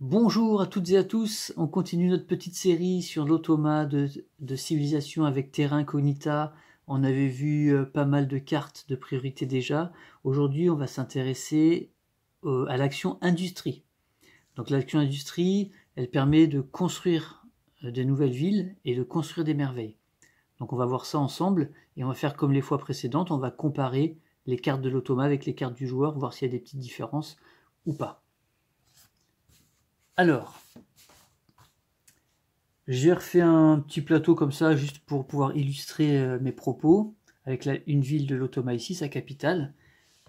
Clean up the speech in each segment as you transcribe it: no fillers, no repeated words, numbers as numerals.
Bonjour à toutes et à tous, on continue notre petite série sur l'automa de civilisation avec Terra Incognita. On avait vu pas mal de cartes de priorité déjà. Aujourd'hui, on va s'intéresser à l'action industrie. Donc l'action industrie, elle permet de construire de nouvelles villes et de construire des merveilles. Donc on va voir ça ensemble et on va faire comme les fois précédentes, on va comparer les cartes de l'automa avec les cartes du joueur, voir s'il y a des petites différences ou pas. Alors, j'ai refait un petit plateau comme ça, juste pour pouvoir illustrer mes propos, avec une ville de l'automa ici, sa capitale.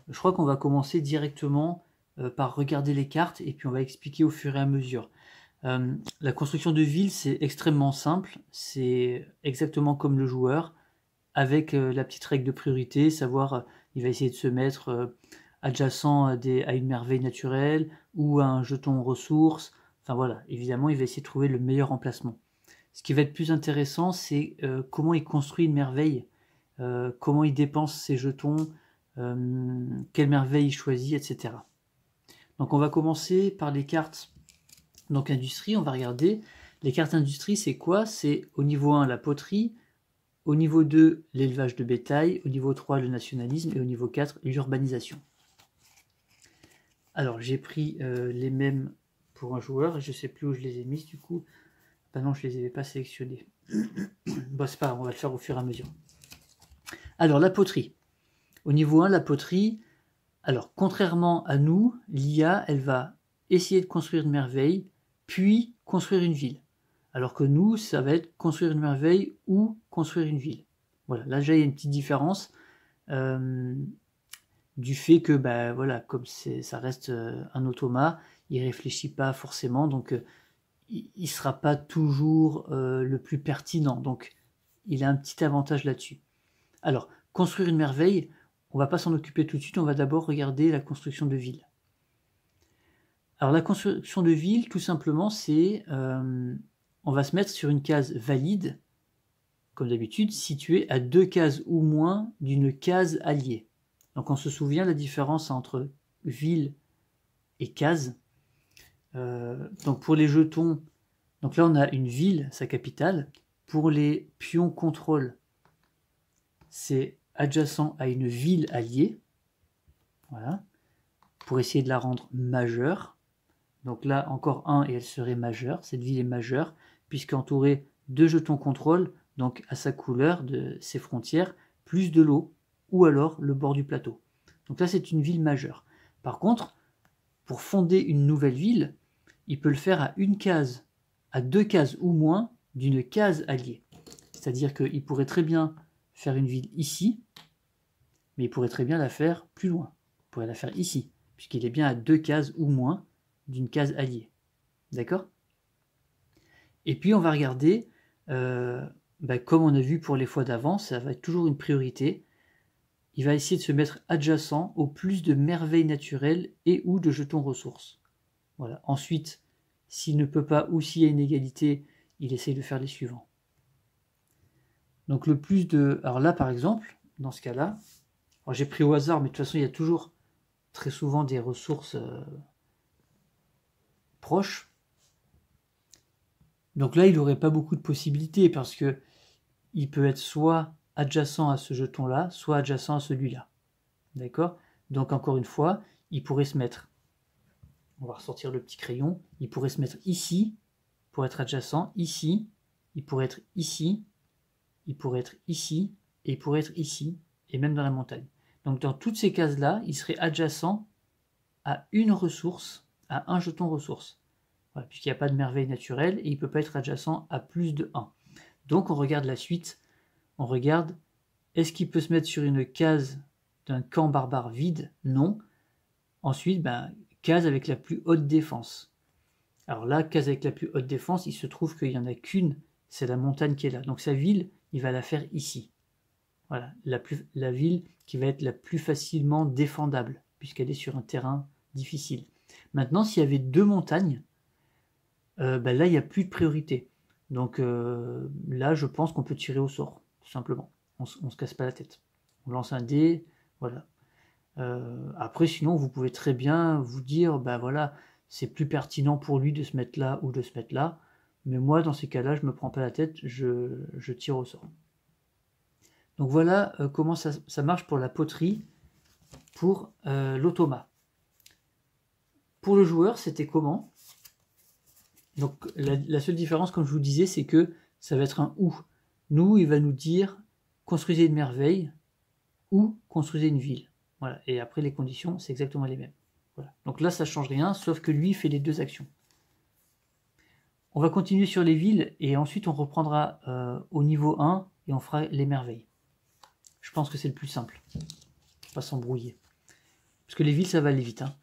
Je crois qu'on va commencer directement par regarder les cartes, et puis on va expliquer au fur et à mesure. La construction de ville, c'est extrêmement simple, c'est exactement comme le joueur, avec la petite règle de priorité, savoir il va essayer de se mettre adjacent à une merveille naturelle, ou à un jeton ressources. Enfin voilà, évidemment, il va essayer de trouver le meilleur emplacement. Ce qui va être plus intéressant, c'est comment il construit une merveille, comment il dépense ses jetons, quelle merveille il choisit, etc. Donc on va commencer par les cartes donc industrie. On va regarder les cartes industrie, c'est quoi? C'est au niveau 1 la poterie, au niveau 2 l'élevage de bétail, au niveau 3 le nationalisme et au niveau 4 l'urbanisation. Alors j'ai pris les mêmes pour un joueur, et je ne sais plus où je les ai mis du coup. Ben non, je ne les avais pas sélectionnés. Bon, c'est pas grave, on va le faire au fur et à mesure. Alors, la poterie. Au niveau 1, la poterie, alors, contrairement à nous, l'IA, elle va essayer de construire une merveille, puis construire une ville. Alors que nous, ça va être construire une merveille ou construire une ville. Voilà, là, déjà, il y a une petite différence du fait que, ben, voilà, comme ça reste un automa, il réfléchit pas forcément, donc il ne sera pas toujours le plus pertinent. Donc, il a un petit avantage là-dessus. Alors, construire une merveille, on ne va pas s'en occuper tout de suite, on va d'abord regarder la construction de ville. Alors, la construction de ville, tout simplement, c'est on va se mettre sur une case valide, comme d'habitude, située à 2 cases ou moins d'une case alliée. Donc, on se souvient la différence entre ville et case. Donc, pour les jetons, donc là, on a une ville, sa capitale. Pour les pions contrôle, c'est adjacent à une ville alliée. Voilà. Pour essayer de la rendre majeure. Donc là, encore 1 et elle serait majeure. Cette ville est majeure, puisqu'entourée de jetons contrôle, donc à sa couleur, de ses frontières, plus de l'eau, ou alors le bord du plateau. Donc là, c'est une ville majeure. Par contre, pour fonder une nouvelle ville, il peut le faire à une case, à 2 cases ou moins d'une case alliée. C'est-à-dire qu'il pourrait très bien faire une ville ici, mais il pourrait très bien la faire plus loin. Il pourrait la faire ici, puisqu'il est bien à 2 cases ou moins d'une case alliée. D'accord? Et puis on va regarder, comme on a vu pour les fois d'avant, ça va être toujours une priorité. Il va essayer de se mettre adjacent au plus de merveilles naturelles et ou de jetons ressources. Voilà. Ensuite, s'il ne peut pas ou s'il y a une égalité, il essaye de faire les suivants. Donc le plus de... Alors là, par exemple, dans ce cas-là, j'ai pris au hasard, mais de toute façon, il y a toujours très souvent des ressources proches. Donc là, il n'aurait pas beaucoup de possibilités parce que il peut être soit adjacent à ce jeton-là, soit adjacent à celui-là. D'accord? Donc encore une fois, il pourrait se mettre, on va ressortir le petit crayon, il pourrait se mettre ici pour être adjacent, ici, il pourrait être ici, il pourrait être ici, et il pourrait être ici, et même dans la montagne. Donc dans toutes ces cases-là, il serait adjacent à une ressource, à un jeton ressource. Voilà, puisqu'il n'y a pas de merveille naturelle, et il ne peut pas être adjacent à plus de 1. Donc on regarde la suite, on regarde, est-ce qu'il peut se mettre sur une case d'un camp barbare vide? Non. Ensuite, case avec la plus haute défense. Alors là, case avec la plus haute défense, il se trouve qu'il n'y en a qu'une, c'est la montagne qui est là. Donc sa ville, il va la faire ici. Voilà, la ville qui va être la plus facilement défendable, puisqu'elle est sur un terrain difficile. Maintenant, s'il y avait 2 montagnes, là, il n'y a plus de priorité. Donc là, je pense qu'on peut tirer au sort, tout simplement. On ne se casse pas la tête. On lance un dé, voilà. Après, sinon, vous pouvez très bien vous dire, voilà, c'est plus pertinent pour lui de se mettre là ou de se mettre là. Mais moi, dans ces cas-là, je me prends pas la tête, je tire au sort. Donc voilà comment ça marche pour la poterie, pour l'automa. Pour le joueur, c'était comment? Donc la seule différence, comme je vous disais, c'est que ça va être un ou. Nous, il va nous dire construisez une merveille ou construisez une ville. Voilà. Et après, les conditions, c'est exactement les mêmes. Voilà. Donc là, ça ne change rien, sauf que lui fait les deux actions. On va continuer sur les villes et ensuite on reprendra au niveau 1 et on fera les merveilles. Je pense que c'est le plus simple. Pas s'embrouiller. Parce que les villes, ça va aller vite. Hein.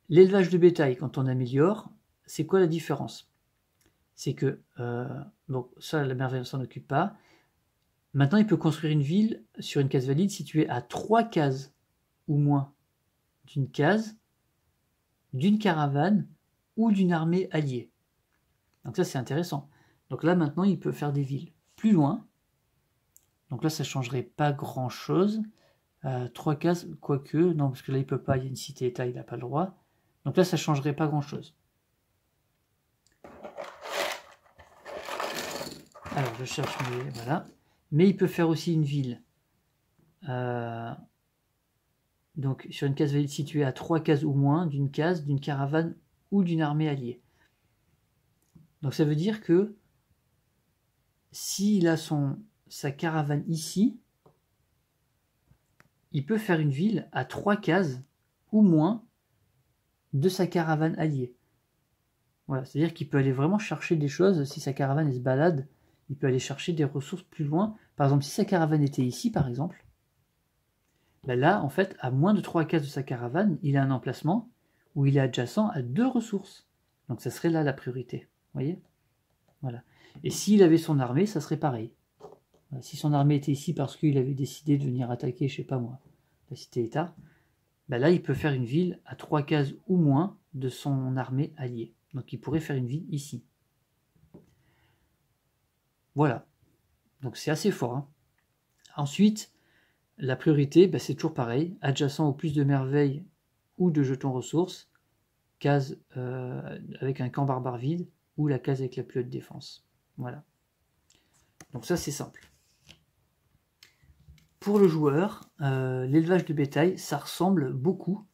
L'élevage de bétail, quand on améliore, c'est quoi la différence? C'est que, donc ça, la merveille, on s'en occupe pas. Maintenant, il peut construire une ville sur une case valide située à 3 cases ou moins d'une case, d'une caravane ou d'une armée alliée. Donc ça, c'est intéressant. Donc là, maintenant, il peut faire des villes plus loin. Donc là, ça ne changerait pas grand-chose. 3 cases, quoique, non, parce que là, il ne peut pas, il y a une cité-état, il n'a pas le droit. Donc là, ça ne changerait pas grand-chose. Alors, je cherche, mais voilà. Mais il peut faire aussi une ville. Donc, sur une case valide située à 3 cases ou moins d'une case, d'une caravane ou d'une armée alliée. Donc, ça veut dire que s'il a sa caravane ici, il peut faire une ville à 3 cases ou moins de sa caravane alliée. Voilà, c'est-à-dire qu'il peut aller vraiment chercher des choses. Si sa caravane se balade, il peut aller chercher des ressources plus loin. Par exemple, si sa caravane était ici, par exemple, ben là, en fait, à moins de 3 cases de sa caravane, il a un emplacement où il est adjacent à 2 ressources. Donc ça serait là la priorité. Vous voyez? Voilà. Et s'il avait son armée, ça serait pareil. Voilà. Si son armée était ici parce qu'il avait décidé de venir attaquer, je sais pas moi, la cité-état, ben là, il peut faire une ville à 3 cases ou moins de son armée alliée. Donc il pourrait faire une ville ici. Voilà. Donc c'est assez fort. Hein. Ensuite, la priorité, ben c'est toujours pareil. Adjacent au plus de merveilles ou de jetons ressources, case avec un camp barbare vide ou la case avec la plus haute défense. Voilà. Donc ça, c'est simple. Pour le joueur, l'élevage de bétail, ça ressemble beaucoup.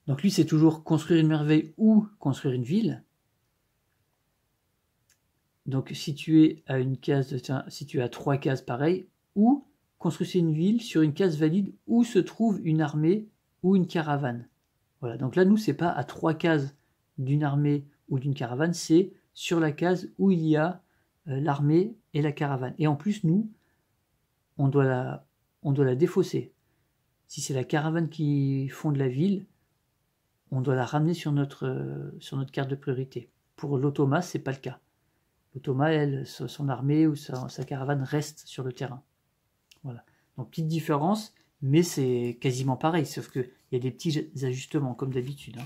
Donc lui, c'est toujours construire une merveille ou construire une ville. Donc situé à une case, situé à 3 cases pareil, ou construisez une ville sur une case valide où se trouve une armée ou une caravane. Voilà, donc là, nous, c'est pas à 3 cases d'une armée ou d'une caravane, c'est sur la case où il y a l'armée et la caravane. Et en plus, nous, on doit la défausser. Si c'est la caravane qui fonde la ville, on doit la ramener sur notre carte de priorité. Pour l'automa, c'est pas le cas. L'automa, elle, son armée ou sa caravane reste sur le terrain. Voilà. Donc, petite différence, mais c'est quasiment pareil, sauf qu'il y a des petits ajustements, comme d'habitude. Hein.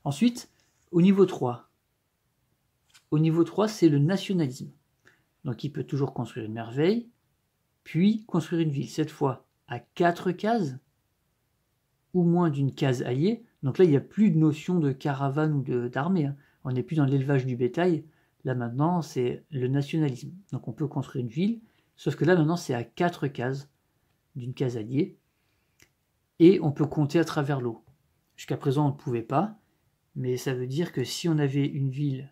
Ensuite, au niveau 3. Au niveau 3, c'est le nationalisme. Donc, il peut toujours construire une merveille, puis construire une ville, cette fois à 4 cases, ou moins d'une case alliée. Donc là, il n'y a plus de notion de caravane ou d'armée. Hein. On n'est plus dans l'élevage du bétail. Là, maintenant, c'est le nationalisme. Donc, on peut construire une ville, sauf que là, maintenant, c'est à 4 cases d'une case alliée. Et on peut compter à travers l'eau. Jusqu'à présent, on ne pouvait pas. Mais ça veut dire que si on avait une ville...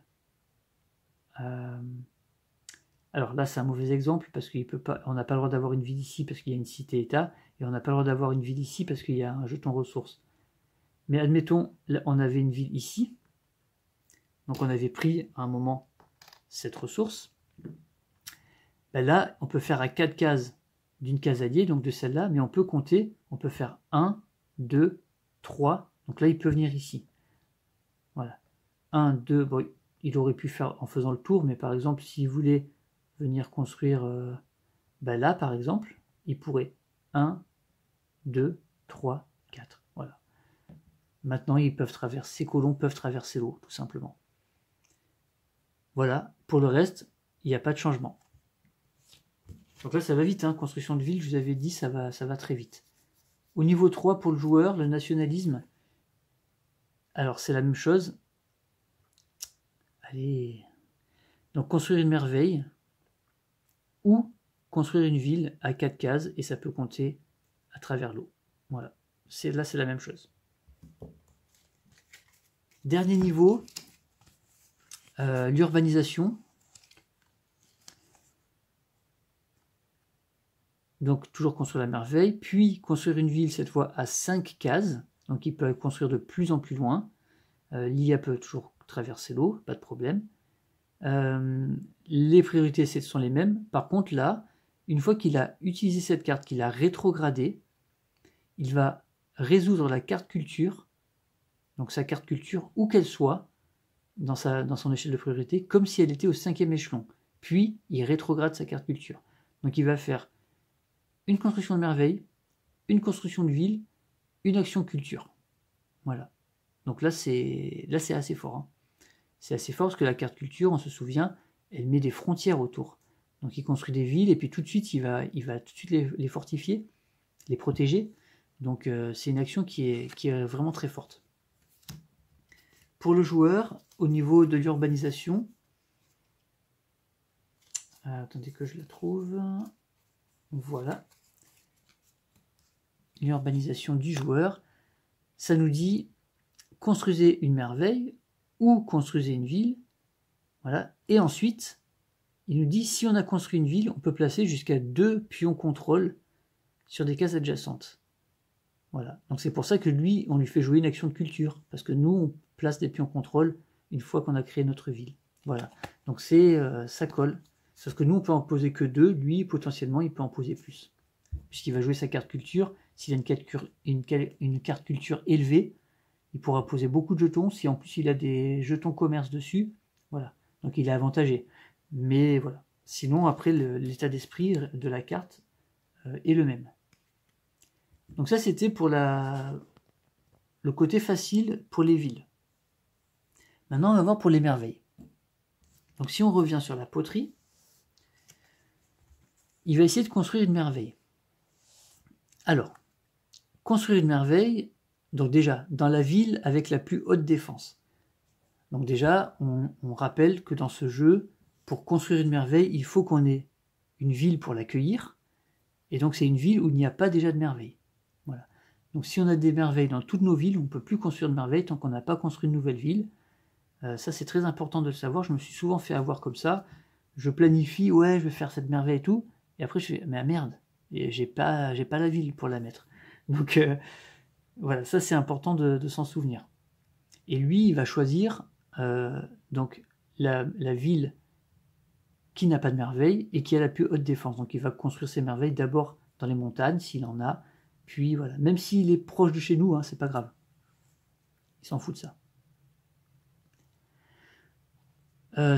alors là, c'est un mauvais exemple, parce qu'on n'a pas le droit d'avoir une ville ici parce qu'il y a une cité-état, et on n'a pas le droit d'avoir une ville ici parce qu'il y a un jeton ressources. Mais admettons, là, on avait une ville ici. Donc on avait pris à un moment cette ressource. Ben là, on peut faire à 4 cases d'une case alliée, donc de celle-là, mais on peut compter, on peut faire 1, 2, 3. Donc là, il peut venir ici. Voilà. 1, 2, bon, il aurait pu faire en faisant le tour, mais par exemple, s'il voulait venir construire ben là, par exemple, il pourrait 1, 2, 3, 4. Voilà. Maintenant, ces colons peuvent traverser l'eau, tout simplement. Voilà. Pour le reste, il n'y a pas de changement. Donc là, ça va vite. Hein. Construction de ville, je vous avais dit, ça va très vite. Au niveau 3, pour le joueur, le nationalisme, Alors, c'est la même chose. Allez. Donc, construire une merveille ou construire une ville à 4 cases et ça peut compter à travers l'eau. Voilà. Là, c'est la même chose. Dernier niveau, l'urbanisation. Donc, toujours construire la merveille, puis construire une ville, cette fois à 5 cases. Donc, il peut construire de plus en plus loin. L'IA peut toujours traverser l'eau, pas de problème. Les priorités sont les mêmes. Par contre, là, une fois qu'il a utilisé cette carte, qu'il a rétrogradée, il va résoudre la carte culture, donc sa carte culture, où qu'elle soit, dans son échelle de priorité, comme si elle était au 5e échelon. Puis, il rétrograde sa carte culture. Donc, il va faire une construction de merveille, une construction de ville, une action culture. Voilà. Donc là, c'est assez fort. Hein. C'est assez fort parce que la carte culture, on se souvient, elle met des frontières autour. Donc il construit des villes et puis tout de suite, il va tout de suite les fortifier, les protéger. Donc c'est une action qui est vraiment très forte. Pour le joueur, au niveau de l'urbanisation, attendez que je la trouve. Voilà. L'urbanisation du joueur, ça nous dit construisez une merveille ou construisez une ville. Voilà. Et ensuite, il nous dit si on a construit une ville, on peut placer jusqu'à 2 pions contrôle sur des cases adjacentes. Voilà. Donc c'est pour ça que lui, on lui fait jouer une action de culture, parce que nous, on place des pions contrôle une fois qu'on a créé notre ville. Voilà. Donc ça colle. Sauf que nous, on peut en poser que 2, lui, potentiellement, il peut en poser plus. Puisqu'il va jouer sa carte culture, s'il a une carte culture élevée, il pourra poser beaucoup de jetons. Si en plus il a des jetons commerce dessus, voilà. Donc il est avantagé. Mais voilà. Sinon, après, l'état d'esprit de la carte est le même. Donc ça, c'était pour le côté facile pour les villes. Maintenant, on va voir pour les merveilles. Donc si on revient sur la poterie, il va essayer de construire une merveille. Alors, construire une merveille, donc déjà, dans la ville avec la plus haute défense. Donc déjà, on rappelle que dans ce jeu, pour construire une merveille, il faut qu'on ait une ville pour l'accueillir. Et donc c'est une ville où il n'y a pas déjà de merveille. Voilà. Donc si on a des merveilles dans toutes nos villes, on ne peut plus construire de merveille tant qu'on n'a pas construit une nouvelle ville. Ça c'est très important de le savoir. Je me suis souvent fait avoir comme ça. Je planifie, ouais, je vais faire cette merveille et tout. Et après je fais, mais merde, j'ai pas la ville pour la mettre. Donc voilà, ça c'est important de s'en souvenir. Et lui, il va choisir donc la ville qui n'a pas de merveille et qui a la plus haute défense. Donc il va construire ses merveilles d'abord dans les montagnes, s'il en a, puis voilà. Même s'il est proche de chez nous, hein, c'est pas grave. Il s'en fout de ça.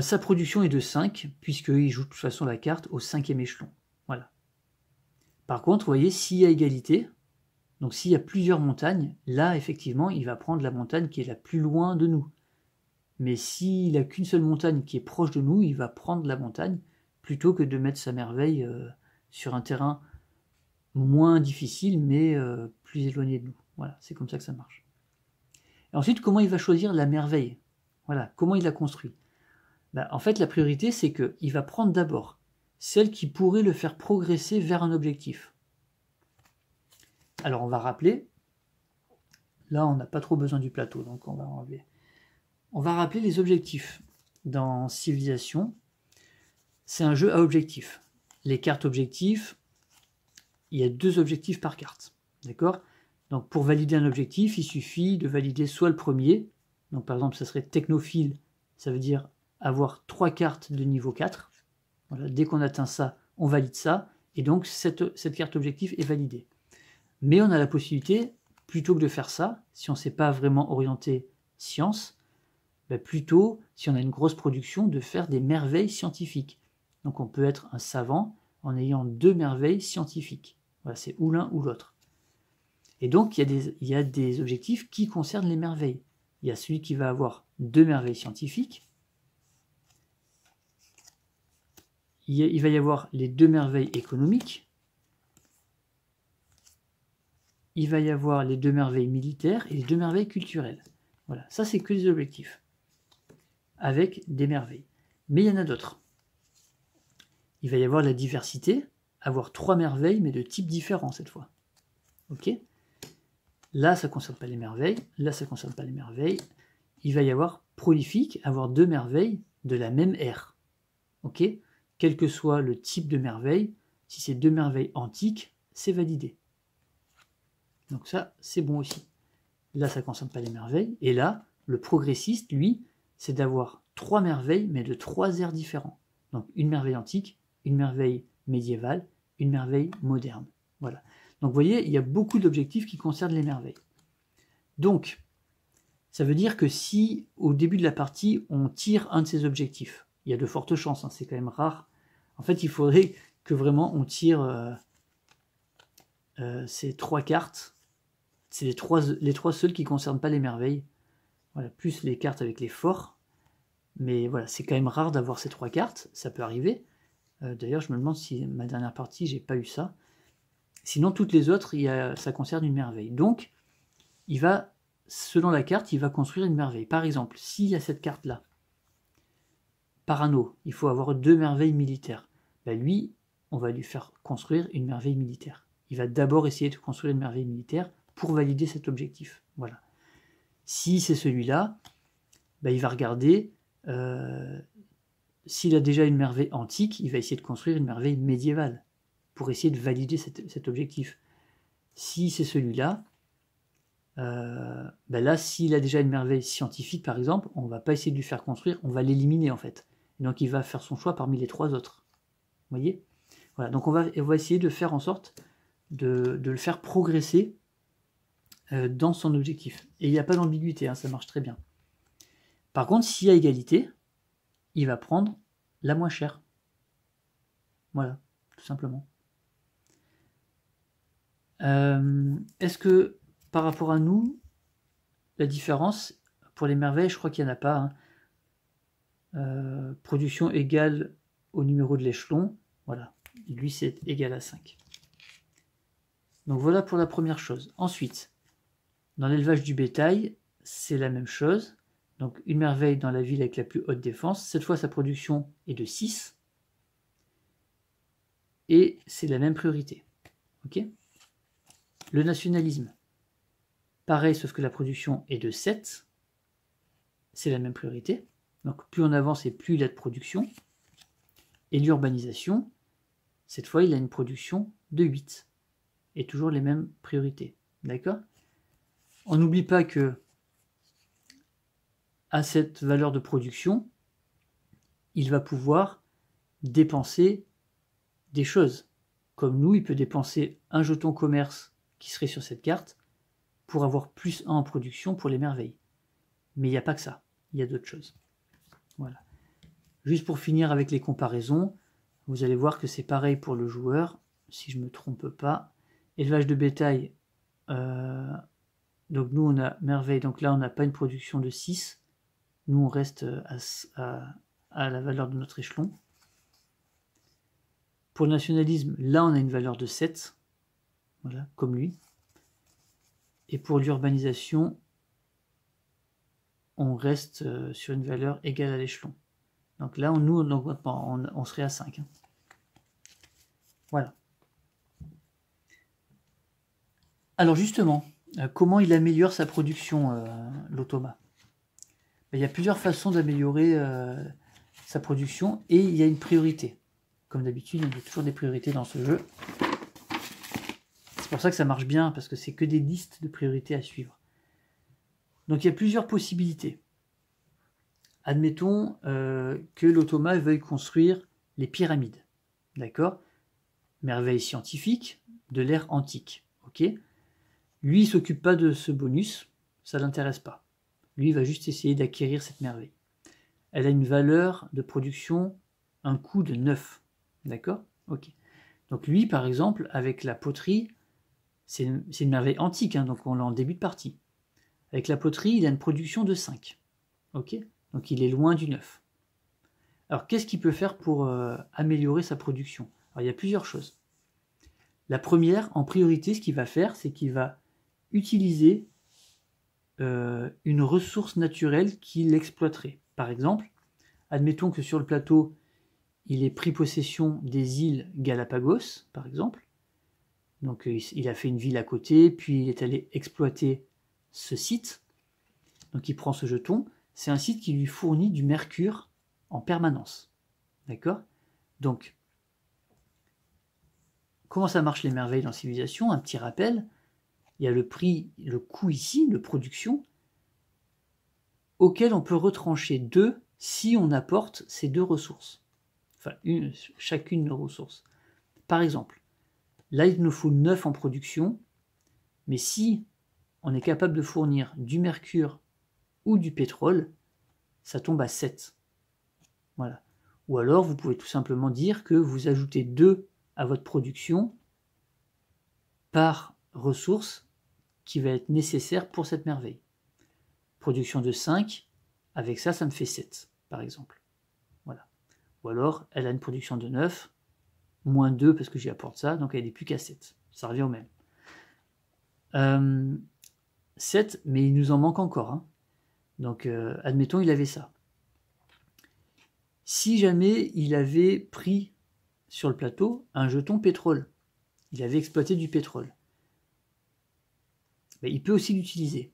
Sa production est de 5, puisqu'il joue de toute façon la carte au 5e échelon. Voilà. Par contre, vous voyez, s'il y a égalité, donc s'il y a plusieurs montagnes, là, effectivement, il va prendre la montagne qui est la plus loin de nous. Mais s'il n'a qu'une seule montagne qui est proche de nous, il va prendre la montagne plutôt que de mettre sa merveille sur un terrain moins difficile, mais plus éloigné de nous. Voilà, c'est comme ça que ça marche. Et ensuite, comment il va choisir la merveille? Voilà, comment il la construit? En fait, la priorité, c'est qu'il va prendre d'abord celle qui pourrait le faire progresser vers un objectif. Alors, on va rappeler. Là, on n'a pas trop besoin du plateau, donc on va enlever. On va rappeler les objectifs. Dans Civilisation, c'est un jeu à objectifs. Les cartes objectifs, il y a 2 objectifs par carte. D'accord? Donc pour valider un objectif, il suffit de valider soit le premier, donc par exemple ça serait technophile, ça veut dire avoir 3 cartes de niveau 4. Voilà, dès qu'on atteint ça, on valide ça, et donc cette carte objectif est validée. Mais on a la possibilité, plutôt que de faire ça, si on ne s'est pas vraiment orienté science, plutôt, si on a une grosse production, de faire des merveilles scientifiques. Donc on peut être un savant en ayant 2 merveilles scientifiques. Voilà, c'est ou l'un ou l'autre. Et donc il y a des objectifs qui concernent les merveilles. Il y a celui qui va avoir 2 merveilles scientifiques. Il va y avoir les 2 merveilles économiques. Il va y avoir les 2 merveilles militaires et les 2 merveilles culturelles. Voilà, ça c'est que des objectifs, avec des merveilles. Mais il y en a d'autres. Il va y avoir la diversité, avoir 3 merveilles, mais de types différents cette fois. Ok? Là, ça ne concerne pas les merveilles, là, ça ne concerne pas les merveilles. Il va y avoir prolifique, avoir 2 merveilles de la même ère. Ok? Quel que soit le type de merveille, si c'est 2 merveilles antiques, c'est validé. Donc ça, c'est bon aussi. Là, ça ne concerne pas les merveilles. Et là, le progressiste, lui, c'est d'avoir 3 merveilles, mais de 3 ères différents. Donc une merveille antique, une merveille médiévale, une merveille moderne. Voilà. Donc vous voyez, il y a beaucoup d'objectifs qui concernent les merveilles. Donc, ça veut dire que si, au début de la partie, on tire un de ces objectifs, il y a de fortes chances, hein, c'est quand même rare. En fait, il faudrait que vraiment on tire ces 3 cartes. C'est les trois seules qui ne concernent pas les merveilles. Voilà, plus les cartes avec les forts. Mais voilà, c'est quand même rare d'avoir ces 3 cartes, ça peut arriver. D'ailleurs, je me demande si ma dernière partie, j'ai pas eu ça. Sinon, toutes les autres, ça concerne une merveille. Donc, il va, selon la carte, il va construire une merveille. Par exemple, s'il y a cette carte-là, Parano, il faut avoir 2 merveilles militaires. Ben lui, on va lui faire construire une merveille militaire. Il va d'abord essayer de construire une merveille militaire pour valider cet objectif. Voilà. Si c'est celui-là, ben il va regarder, s'il a déjà une merveille antique, il va essayer de construire une merveille médiévale pour essayer de valider cet objectif. Si c'est celui-là, ben là, s'il a déjà une merveille scientifique, par exemple, on ne va pas essayer de lui faire construire, on va l'éliminer en fait. Donc il va faire son choix parmi les 3 autres. Vous voyez? Voilà, donc on va essayer de faire en sorte de le faire progresser dans son objectif. Et il n'y a pas d'ambiguïté, hein, ça marche très bien. Par contre, s'il y a égalité, il va prendre la moins chère. Voilà, tout simplement. Est-ce que par rapport à nous, la différence pour les merveilles, je crois qu'il n'y en a pas. Hein. Production égale au numéro de l'échelon. Voilà, lui c'est égal à 5. Donc voilà pour la première chose. Ensuite, dans l'élevage du bétail, c'est la même chose. Donc une merveille dans la ville avec la plus haute défense. Cette fois, sa production est de 6. Et c'est la même priorité. Ok ? Le nationalisme, pareil, sauf que la production est de 7. C'est la même priorité. Donc plus on avance et plus il a de production. Et l'urbanisation, cette fois, il a une production de 8. Et toujours les mêmes priorités. D'accord ? On n'oublie pas que à cette valeur de production, il va pouvoir dépenser des choses. Comme nous, il peut dépenser un jeton commerce qui serait sur cette carte pour avoir plus 1 en production pour les merveilles. Mais il n'y a pas que ça, il y a d'autres choses. Voilà. Juste pour finir avec les comparaisons, vous allez voir que c'est pareil pour le joueur, si je ne me trompe pas. Élevage de bétail, donc nous on a merveille, donc là on n'a pas une production de 6, nous on reste à la valeur de notre échelon. Pour le nationalisme, là on a une valeur de 7, voilà, comme lui. Et pour l'urbanisation, on reste sur une valeur égale à l'échelon. Donc là, nous, on serait à 5. Hein. Voilà. Alors justement, comment il améliore sa production, l'automa ? Il y a plusieurs façons d'améliorer sa production et il y a une priorité. Comme d'habitude, il y a toujours des priorités dans ce jeu. C'est pour ça que ça marche bien, parce que c'est que des listes de priorités à suivre. Donc il y a plusieurs possibilités. Admettons que l'automa veuille construire les pyramides. D'accord ? Merveille scientifique de l'ère antique. Ok ? Lui, il ne s'occupe pas de ce bonus, ça ne l'intéresse pas. Lui, il va juste essayer d'acquérir cette merveille. Elle a une valeur de production, un coût de 9. D'accord ? Ok. Donc lui, par exemple, avec la poterie, c'est une merveille antique, hein, donc on l'a en début de partie. Avec la poterie, il a une production de 5. Ok ? Donc il est loin du 9. Alors qu'est-ce qu'il peut faire pour améliorer sa production ? Alors il y a plusieurs choses. La première, en priorité, ce qu'il va faire, c'est qu'il va utiliser une ressource naturelle qu'il exploiterait. Par exemple, admettons que sur le plateau, il ait pris possession des îles Galapagos, par exemple. Donc il a fait une ville à côté, puis il est allé exploiter ce site. Donc il prend ce jeton. C'est un site qui lui fournit du mercure en permanence. D'accord? Donc, comment ça marche les merveilles dans Civilisation? Un petit rappel. Il y a le prix, le coût ici, de production, auquel on peut retrancher 2 si on apporte ces 2 ressources. Enfin, chacune de ressources. Par exemple, là, il nous faut 9 en production, mais si on est capable de fournir du mercure ou du pétrole, ça tombe à 7. Voilà. Ou alors, vous pouvez tout simplement dire que vous ajoutez 2 à votre production par ressource qui va être nécessaire pour cette merveille. Production de 5, avec ça, ça me fait 7, par exemple. Voilà. Ou alors, elle a une production de 9, moins 2 parce que j'y apporte ça, donc elle n'est plus qu'à 7. Ça revient au même. 7, mais il nous en manque encore. Hein. Donc, admettons, il avait ça. Si jamais il avait pris sur le plateau un jeton pétrole, il avait exploité du pétrole, ben, il peut aussi l'utiliser.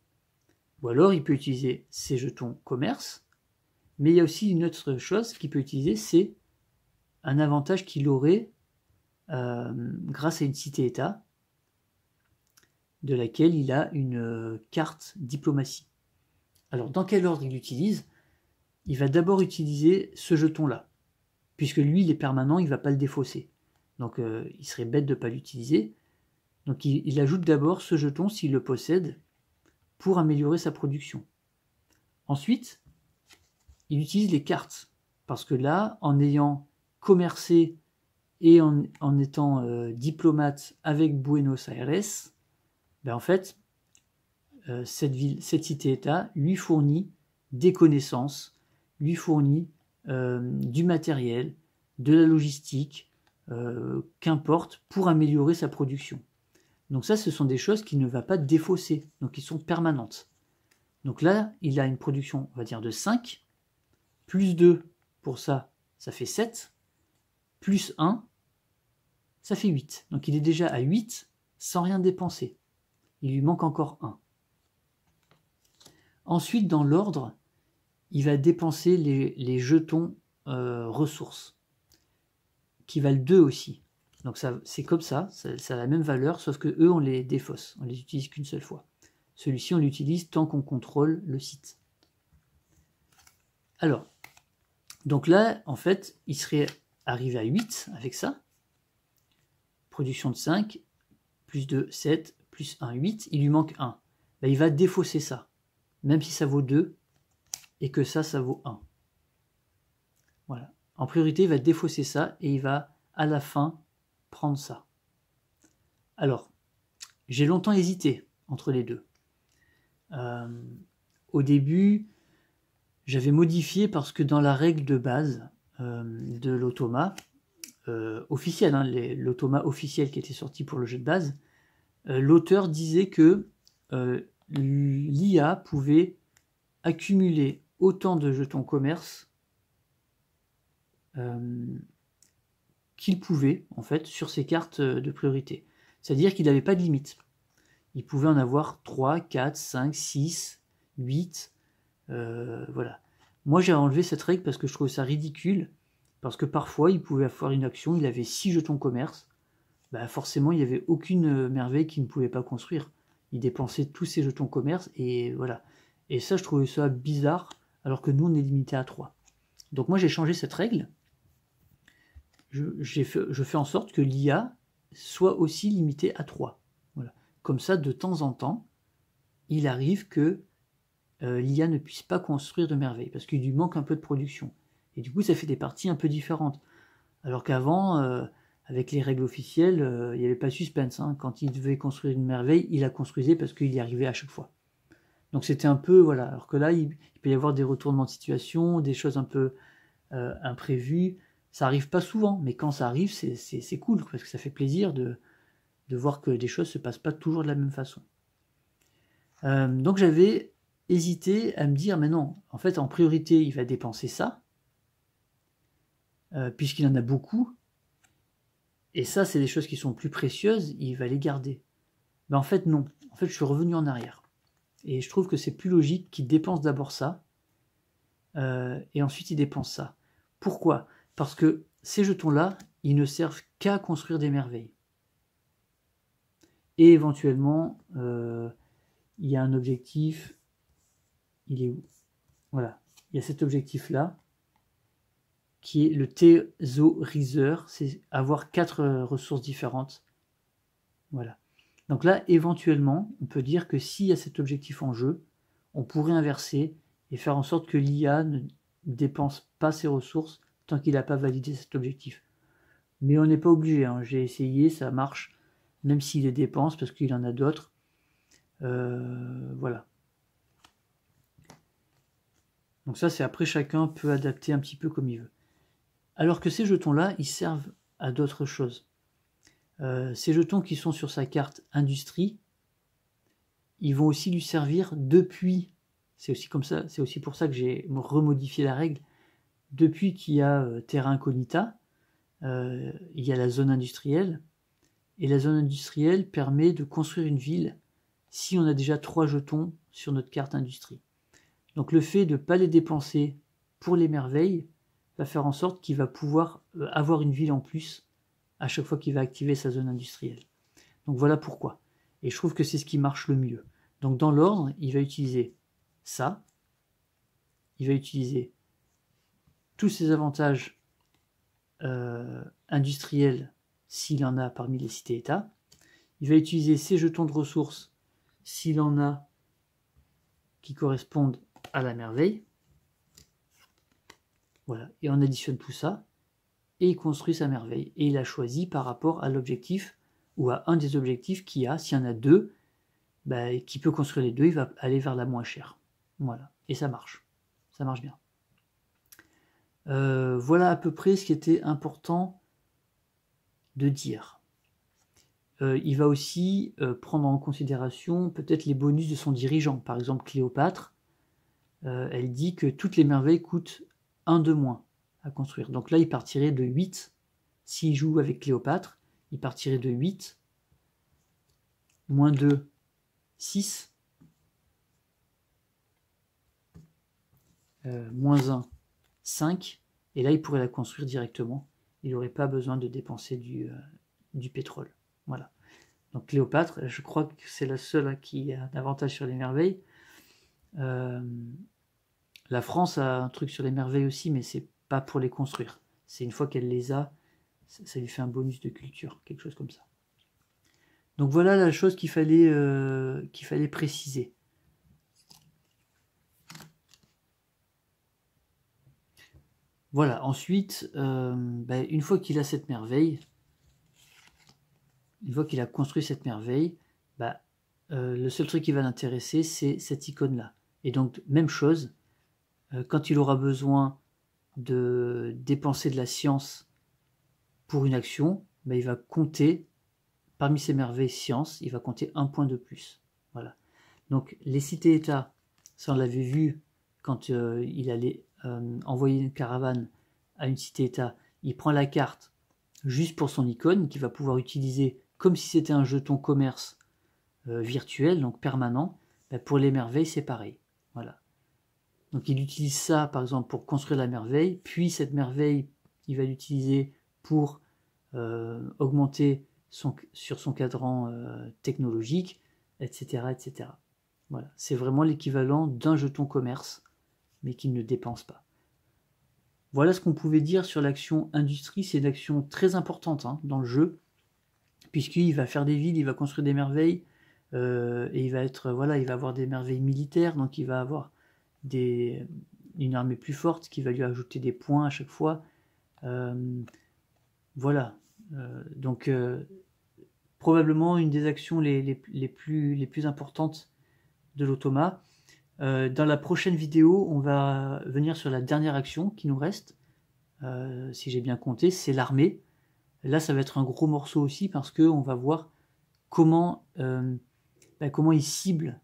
Ou alors, il peut utiliser ses jetons commerce, mais il y a aussi une autre chose qu'il peut utiliser, c'est un avantage qu'il aurait grâce à une cité-État de laquelle il a une carte diplomatie. Alors, dans quel ordre il l'utilise? Il va d'abord utiliser ce jeton-là, puisque lui, il est permanent, il ne va pas le défausser. Donc, il serait bête de ne pas l'utiliser. Donc, il ajoute d'abord ce jeton, s'il le possède, pour améliorer sa production. Ensuite, il utilise les cartes, parce que là, en ayant commercé et en étant diplomate avec Buenos Aires, ben en fait, cette cité-État lui fournit des connaissances, lui fournit du matériel, de la logistique, qu'importe, pour améliorer sa production. Donc ça, ce sont des choses qu'il ne va pas défausser, donc qui sont permanentes. Donc là, il a une production, on va dire, de 5, plus 2 pour ça, ça fait 7, plus 1, ça fait 8. Donc il est déjà à 8 sans rien dépenser. Il lui manque encore 1. Ensuite, dans l'ordre, il va dépenser les jetons ressources, qui valent 2 aussi. Donc c'est comme ça a la même valeur, sauf que eux, on les défausse, on les utilise qu'une seule fois. Celui-ci, on l'utilise tant qu'on contrôle le site. Alors, donc là, en fait, il serait arrivé à 8 avec ça. Production de 5, plus 2, 7, plus 1, 8. Il lui manque 1. Ben, il va défausser ça, même si ça vaut 2 et que ça vaut 1. Voilà. En priorité, il va défausser ça et il va, à la fin, prendre ça. Alors, j'ai longtemps hésité entre les deux. Au début, j'avais modifié parce que dans la règle de base de l'automa officiel, hein, l'automa officiel qui était sorti pour le jeu de base, l'auteur disait que l'IA pouvait accumuler autant de jetons commerce qu'il pouvait, en fait, sur ses cartes de priorité. C'est-à-dire qu'il n'avait pas de limite. Il pouvait en avoir 3, 4, 5, 6, 8, voilà. Moi, j'ai enlevé cette règle parce que je trouvais ça ridicule, parce que parfois, il pouvait avoir une action, il avait 6 jetons commerce, bah forcément, il n'y avait aucune merveille qu'il ne pouvait pas construire. Il dépensait tous ses jetons commerce, et voilà. Et ça, je trouvais ça bizarre, alors que nous, on est limité à 3. Donc moi, j'ai changé cette règle. Je fais en sorte que l'IA soit aussi limitée à 3. Voilà. Comme ça, de temps en temps, il arrive que l'IA ne puisse pas construire de merveilles, parce qu'il lui manque un peu de production. Et du coup, ça fait des parties un peu différentes. Alors qu'avant, avec les règles officielles, il n'y avait pas de suspense. Hein. Quand il devait construire une merveille, il la construisait parce qu'il y arrivait à chaque fois. Donc c'était un peu, voilà. Alors que là, il peut y avoir des retournements de situation, des choses un peu imprévues. Ça arrive pas souvent, mais quand ça arrive, c'est cool, parce que ça fait plaisir de voir que des choses se passent pas toujours de la même façon. Donc j'avais hésiter à me dire, mais non, en fait, en priorité, il va dépenser ça, puisqu'il en a beaucoup, et ça, c'est des choses qui sont plus précieuses, il va les garder. Mais en fait, non. En fait, je suis revenu en arrière. Et je trouve que c'est plus logique qu'il dépense d'abord ça, et ensuite il dépense ça. Pourquoi? Parce que ces jetons-là, ils ne servent qu'à construire des merveilles. Et éventuellement, il y a un objectif. Il est où? Voilà. Il y a cet objectif-là, qui est le thésauriseur. C'est avoir 4 ressources différentes. Voilà. Donc là, éventuellement, on peut dire que s'il y a cet objectif en jeu, on pourrait inverser et faire en sorte que l'IA ne dépense pas ses ressources tant qu'il n'a pas validé cet objectif. Mais on n'est pas obligé, hein. J'ai essayé, ça marche, même s'il les dépense, parce qu'il en a d'autres. Voilà. Donc ça, c'est après, chacun peut adapter un petit peu comme il veut. Alors que ces jetons-là, ils servent à d'autres choses. Ces jetons qui sont sur sa carte industrie, ils vont aussi lui servir depuis, c'est aussi comme ça, c'est aussi pour ça que j'ai remodifié la règle, depuis qu'il y a Terra Incognita, il y a la zone industrielle, et la zone industrielle permet de construire une ville si on a déjà 3 jetons sur notre carte industrie. Donc le fait de ne pas les dépenser pour les merveilles va faire en sorte qu'il va pouvoir avoir une ville en plus à chaque fois qu'il va activer sa zone industrielle. Donc voilà pourquoi. Et je trouve que c'est ce qui marche le mieux. Donc dans l'ordre, il va utiliser ça, il va utiliser tous ces avantages industriels s'il en a parmi les cités-États, il va utiliser ces jetons de ressources s'il en a qui correspondent à la merveille. Voilà, et on additionne tout ça, et il construit sa merveille. Et il a choisi par rapport à l'objectif, ou à un des objectifs qu'il y a. S'il y en a 2, bah, qui peut construire les 2, il va aller vers la moins chère. Voilà, et ça marche. Ça marche bien. Voilà à peu près ce qui était important de dire. Il va aussi prendre en considération peut-être les bonus de son dirigeant. Par exemple, Cléopâtre, elle dit que toutes les merveilles coûtent 1 de moins à construire. Donc là, il partirait de 8. S'il joue avec Cléopâtre, il partirait de 8, moins 2, 6, moins 1, 5, et là, il pourrait la construire directement. Il n'aurait pas besoin de dépenser du pétrole. Voilà. Donc Cléopâtre, je crois que c'est la seule qui a un avantage sur les merveilles. La France a un truc sur les merveilles aussi, mais c'est pas pour les construire. C'est une fois qu'elle les a, ça lui fait un bonus de culture, quelque chose comme ça. Donc voilà la chose qu'il fallait préciser. Voilà, ensuite, une fois qu'il a cette merveille, une fois qu'il a construit cette merveille, le seul truc qui va l'intéresser, c'est cette icône-là. Et donc, même chose, quand il aura besoin de dépenser de la science pour une action, il va compter, parmi ces merveilles science, il va compter 1 point de plus. Voilà. Donc, les cités-États, ça on l'avait vu quand il allait envoyer une caravane à une cité-État, il prend la carte juste pour son icône, qu'il va pouvoir utiliser comme si c'était un jeton commerce virtuel, donc permanent. Pour les merveilles, c'est pareil. Voilà. Donc il utilise ça, par exemple, pour construire la merveille, puis cette merveille, il va l'utiliser pour augmenter sur son cadran technologique, etc., etc. Voilà. C'est vraiment l'équivalent d'un jeton commerce, mais qu'il ne dépense pas. Voilà ce qu'on pouvait dire sur l'action industrie. C'est une action très importante dans le jeu, puisqu'il va faire des villes, il va construire des merveilles, et il va avoir des merveilles militaires, donc il va avoir une armée plus forte qui va lui ajouter des points à chaque fois. Voilà. Donc probablement une des actions les plus importantes de l'automa. Dans la prochaine vidéo, on va venir sur la dernière action qui nous reste, si j'ai bien compté, c'est l'armée. Là, ça va être un gros morceau aussi parce qu'on va voir comment il cible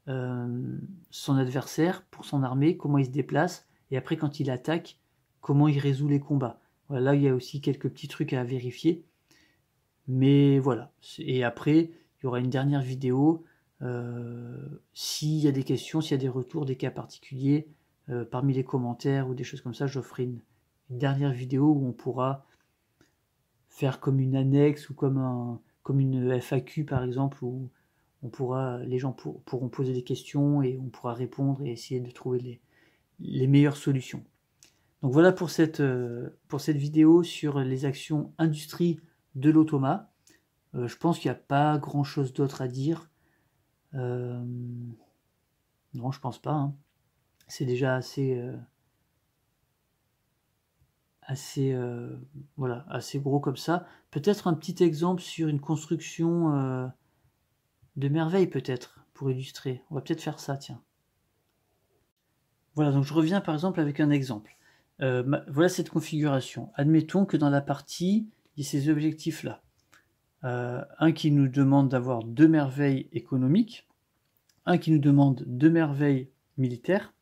son adversaire pour son armée, comment il se déplace, et après quand il attaque, comment il résout les combats. Voilà, là il y a aussi quelques petits trucs à vérifier, mais voilà. Et après il y aura une dernière vidéo, s'il y a des questions, s'il y a des retours, des cas particuliers, parmi les commentaires ou des choses comme ça, je ferai une dernière vidéo où on pourra faire comme une annexe ou comme une FAQ par exemple, où les gens pourront poser des questions et on pourra répondre et essayer de trouver les meilleures solutions. Donc voilà pour cette vidéo sur les actions industrie de l'automa. Je pense qu'il n'y a pas grand chose d'autre à dire. Non, je pense pas. Hein. C'est déjà assez gros comme ça. Peut-être un petit exemple sur une construction de merveille peut-être, pour illustrer. On va peut-être faire ça, tiens. Voilà, donc je reviens par exemple avec un exemple. Voilà cette configuration. Admettons que dans la partie, il y ait ces objectifs-là. Un qui nous demande d'avoir 2 merveilles économiques, un qui nous demande 2 merveilles militaires,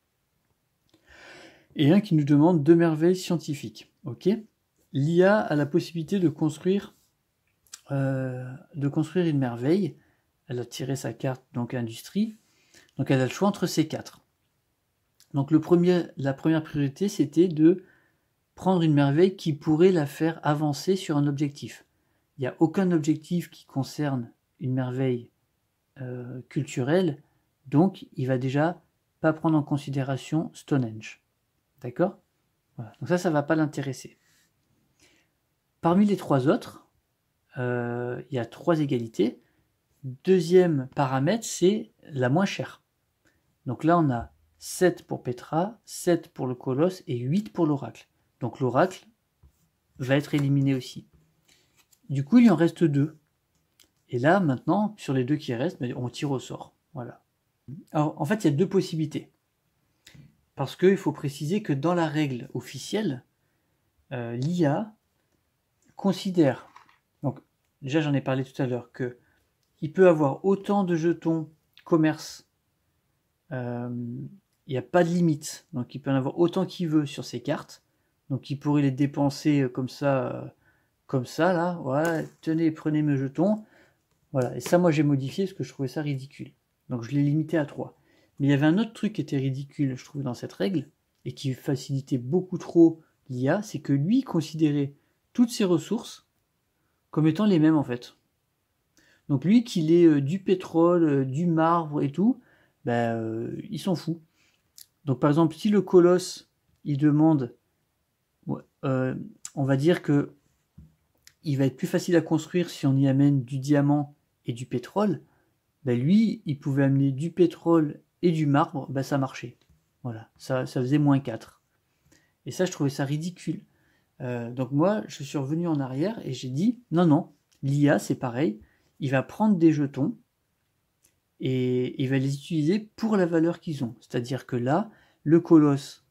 et un qui nous demande 2 merveilles scientifiques. Ok ? L'IA a la possibilité de construire une merveille. Elle a tiré sa carte, donc industrie. Donc elle a le choix entre ces 4. Donc la première priorité, c'était de prendre une merveille qui pourrait la faire avancer sur un objectif. Il n'y a aucun objectif qui concerne une merveille culturelle, donc il va déjà pas prendre en considération Stonehenge. D'accord ? Voilà. Donc ça ne va pas l'intéresser. Parmi les 3 autres, il y a 3 égalités. Deuxième paramètre, c'est la moins chère. Donc là, on a 7 pour Petra, 7 pour le Colosse et 8 pour l'Oracle. Donc l'Oracle va être éliminé aussi. Du coup, il en reste 2. Et là, maintenant, sur les 2 qui restent, on tire au sort. Voilà. Alors, en fait, il y a 2 possibilités. Parce qu'il faut préciser que dans la règle officielle, l'IA considère, donc déjà j'en ai parlé tout à l'heure, qu'il peut avoir autant de jetons commerce, il n'y a pas de limite, donc il peut en avoir autant qu'il veut sur ses cartes, donc il pourrait les dépenser comme ça là, voilà, tenez, prenez mes jetons, voilà, et ça moi j'ai modifié parce que je trouvais ça ridicule, donc je l'ai limité à 3. Mais il y avait un autre truc qui était ridicule, je trouve, dans cette règle, et qui facilitait beaucoup trop l'IA, c'est que lui considérait toutes ses ressources comme étant les mêmes en fait. Donc lui, qu'il ait du pétrole, du marbre et tout, il s'en fout. Donc par exemple, si le colosse, il demande, on va dire que il va être plus facile à construire si on y amène du diamant et du pétrole, lui, il pouvait amener du pétrole et du marbre, ça marchait. Voilà, ça faisait moins 4. Et ça, je trouvais ça ridicule. Donc moi, je suis revenu en arrière et j'ai dit, non, l'IA, c'est pareil, il va prendre des jetons et il va les utiliser pour la valeur qu'ils ont. C'est-à-dire que là, le colosse,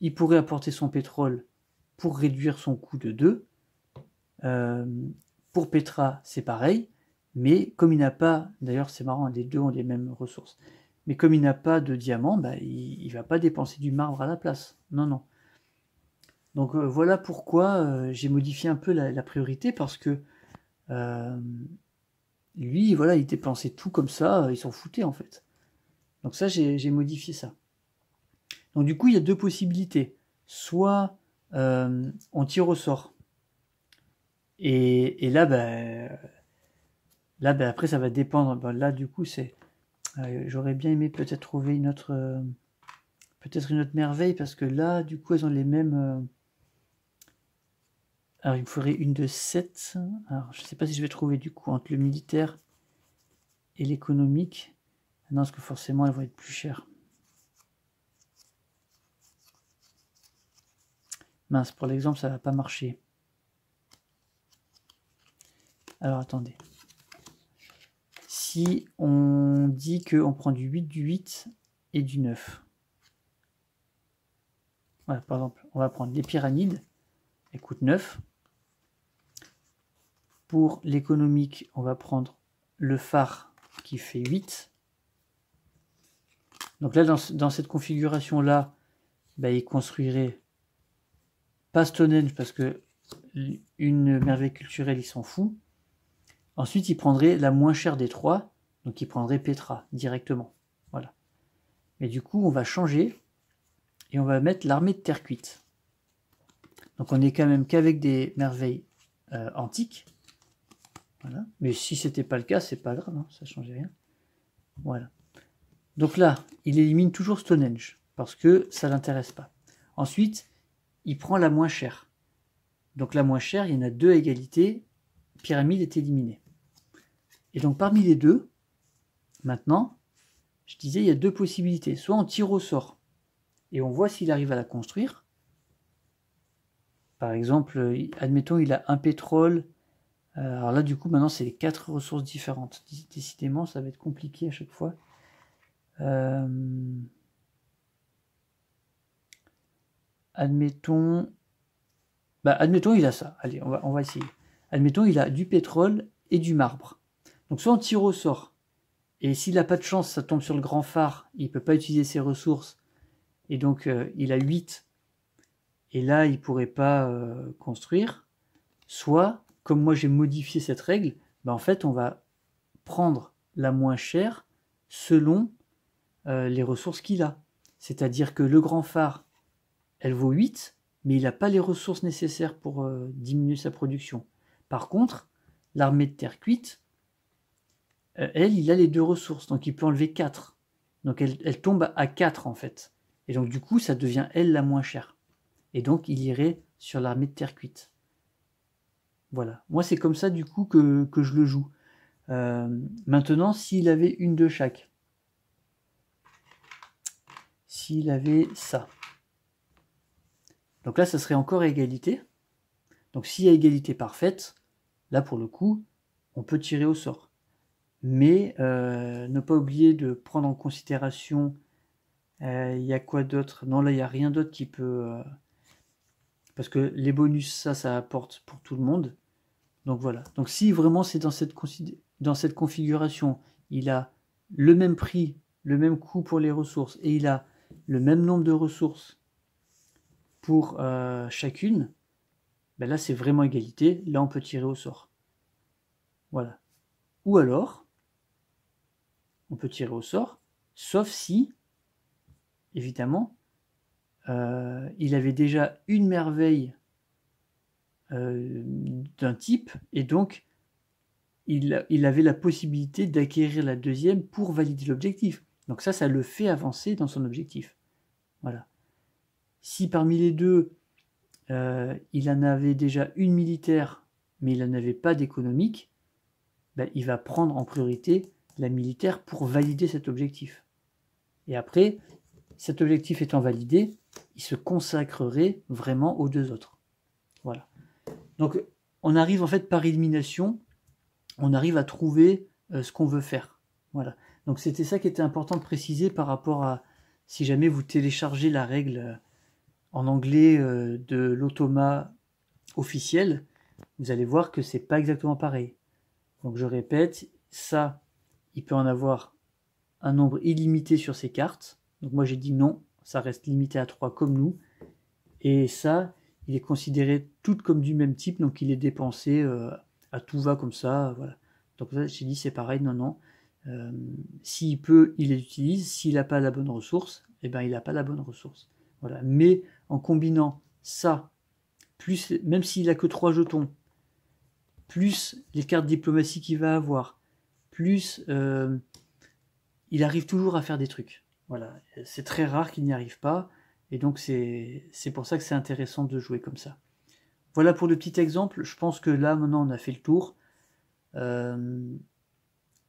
il pourrait apporter son pétrole pour réduire son coût de 2. Pour Petra, c'est pareil, mais comme il n'a pas, d'ailleurs c'est marrant, les deux ont les mêmes ressources, mais comme il n'a pas de diamant, il ne va pas dépenser du marbre à la place. Non. Donc voilà pourquoi j'ai modifié un peu la priorité, parce que lui, voilà, il dépensait tout comme ça, il s'en foutait en fait. Donc ça, j'ai modifié ça. Donc du coup, il y a 2 possibilités. Soit on tire au sort, et là, après, ça va dépendre. Là, du coup, j'aurais bien aimé peut-être trouver une autre merveille, parce que là, du coup, elles ont les mêmes. Alors, il me faudrait une de 7. Alors, je ne sais pas si je vais trouver, du coup, entre le militaire et l'économique. Non, parce que forcément, elles vont être plus chères. Mince, pour l'exemple, ça ne va pas marcher. Alors, attendez. Si on dit qu'on prend du 8 et du 9. Voilà, par exemple, on va prendre les pyramides. Elles coûtent 9. Pour l'économique, on va prendre le phare qui fait 8. Donc là, dans cette configuration-là, bah, il construirait pas Stonehenge parce que une merveille culturelle, il s'en fout. Ensuite, il prendrait la moins chère des trois, donc il prendrait Petra directement. Voilà. Mais du coup, on va changer et on va mettre l'armée de terre cuite. Donc on est quand même qu'avec des merveilles antiques. Voilà. Mais si c'était pas le cas, c'est pas grave, hein, ça changeait rien. Voilà. Donc là, il élimine toujours Stonehenge parce que ça l'intéresse pas. Ensuite, il prend la moins chère. Donc la moins chère, il y en a deux à égalité. Pyramide est éliminée. Et donc parmi les deux, maintenant, je disais, il y a deux possibilités. Soit on tire au sort et on voit s'il arrive à la construire. Par exemple, admettons, il a un pétrole. Alors là, du coup, maintenant, c'est les 4 ressources différentes. Décidément, ça va être compliqué à chaque fois. Admettons, il a ça. Allez, on va essayer. Admettons, il a du pétrole et du marbre. Donc soit on tire au sort, et s'il n'a pas de chance, ça tombe sur le grand phare, il ne peut pas utiliser ses ressources, et donc il a 8, et là, il ne pourrait pas construire. Soit, comme moi j'ai modifié cette règle, en fait, on va prendre la moins chère selon les ressources qu'il a. C'est-à-dire que le grand phare, elle vaut 8, mais il n'a pas les ressources nécessaires pour diminuer sa production. Par contre, l'armée de terre cuite, elle, il a les 2 ressources, donc il peut enlever 4. Donc elle tombe à 4 en fait. Et donc du coup, ça devient elle la moins chère. Et donc il irait sur l'armée de terre cuite. Voilà. Moi, c'est comme ça du coup que je le joue. Maintenant, s'il avait une de chaque. S'il avait ça. Donc là, ça serait encore à égalité. Donc s'il y a égalité parfaite, là pour le coup, on peut tirer au sort. Mais ne pas oublier de prendre en considération, il y a quoi d'autre? Non, là, il n'y a rien d'autre qui peut... parce que les bonus, ça apporte pour tout le monde. Donc voilà. Donc si vraiment c'est dans cette configuration, il a le même prix, le même coût pour les ressources, et il a le même nombre de ressources pour chacune, ben là c'est vraiment égalité. Là on peut tirer au sort. Voilà. Ou alors, on peut tirer au sort, sauf si, évidemment, il avait déjà une merveille d'un type, et donc il avait la possibilité d'acquérir la deuxième pour valider l'objectif. Donc ça le fait avancer dans son objectif. Voilà. Si parmi les deux, il en avait déjà une militaire, mais il n'en avait pas d'économique, ben, il va prendre en priorité la militaire pour valider cet objectif. Et après, cet objectif étant validé, il se consacrerait vraiment aux deux autres. Voilà. Donc, on arrive en fait par élimination, on arrive à trouver ce qu'on veut faire. Voilà. Donc, c'était ça qui était important de préciser par rapport à si jamais vous téléchargez la règle en anglais de l'automa officiel, vous allez voir que c'est pas exactement pareil. Donc, je répète, ça, il peut en avoir un nombre illimité sur ces cartes. Donc moi j'ai dit non, ça reste limité à 3 comme nous. Et ça, il est considéré tout comme du même type, donc il est dépensé à tout va comme ça. Voilà. Donc là j'ai dit c'est pareil, non. S'il peut, il les utilise. S'il n'a pas la bonne ressource, eh ben il n'a pas la bonne ressource. Voilà. Mais en combinant ça, plus même s'il n'a que 3 jetons, plus les cartes diplomatie qu'il va avoir, plus il arrive toujours à faire des trucs. Voilà, c'est très rare qu'il n'y arrive pas, et donc c'est pour ça que c'est intéressant de jouer comme ça. Voilà pour le petit exemple, je pense que là, maintenant, on a fait le tour.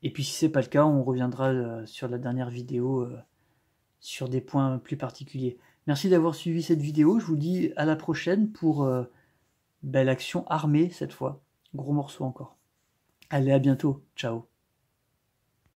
Et puis si c'est pas le cas, on reviendra sur la dernière vidéo, sur des points plus particuliers. Merci d'avoir suivi cette vidéo, je vous dis à la prochaine pour l'action armée cette fois. Gros morceau encore. Allez, à bientôt, ciao.